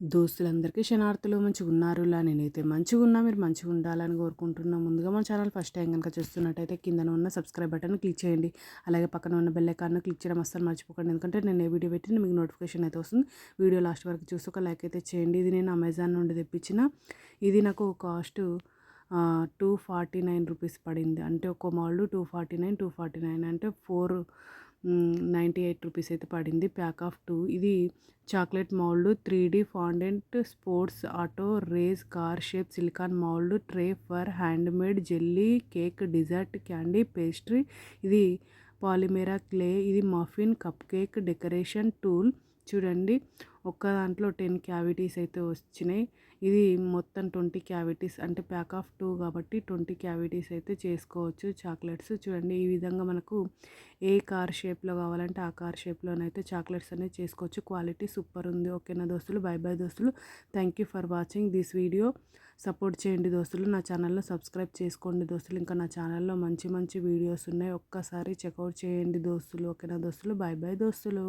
దోస్తులందరికీ క్షణార్థులు మంచిగున్నారులా నేనైతే మంచిగున్నా. మీరు మంచిగా ఉండాలని కోరుకుంటున్నా. ముందుగా మన ఛానల్ ఫస్ట్ టైం కనుక చూస్తున్నట్టయితే కిందన ఉన్న సబ్స్క్రైబ్ బటన్ క్లిక్ చేయండి. అలాగే పక్కన ఉన్న బెల్ ఐకాన్ను క్లిక్ చేయడం అస్సలు మర్చిపోకండి. ఎందుకంటే నేను ఏ వీడియో పెట్టినా మీకు నోటిఫికేషన్ అయితే వస్తుంది. వీడియో లాస్ట్ వరకు చూసి ఒక లైక్ అయితే చేయండి. ఇది నేను అమెజాన్ నుండి తెప్పించిన. ఇది నాకు కాస్ట్ 249 రూపీస్ పడింది. అంటే ఒక మోల్డ్ 249 అంటే 498 రూపీస్ అయితే పడింది. Pack of 2. ఇది chocolate mould 3D fondant sports auto race car shape silicone mould tray for handmade jelly cake dessert candy pastry. ఇది పాలిమేరా క్లే. ఇది muffin cupcake decoration tool. చూడండి, ఒక్క దాంట్లో 10 క్యావిటీస్ అయితే వచ్చినాయి. ఇది మొత్తం 20 క్యావిటీస్, అంటే ప్యాక్ ఆఫ్ 2 కాబట్టి 20 క్యావిటీస్ అయితే చేసుకోవచ్చు చాక్లెట్స్. చూడండి, ఈ విధంగా మనకు ఏ కార్ షేప్లో కావాలంటే ఆ కార్ షేప్లోనైతే చాక్లెట్స్ అనేది చేసుకోవచ్చు. క్వాలిటీ సూపర్ ఉంది. ఓకేనా దోస్తులు, బై బై దోస్తులు. Thank you for watching this video. Support చేయండి దోస్తులు. నా ఛానల్లో సబ్స్క్రైబ్ చేసుకోండి దోస్తులు. ఇంకా నా ఛానల్లో మంచి మంచి వీడియోస్ ఉన్నాయి, ఒక్కసారి చెక్అవుట్ చేయండి దోస్తులు. ఓకేనా దోస్తులు, బై బై దోస్తులు.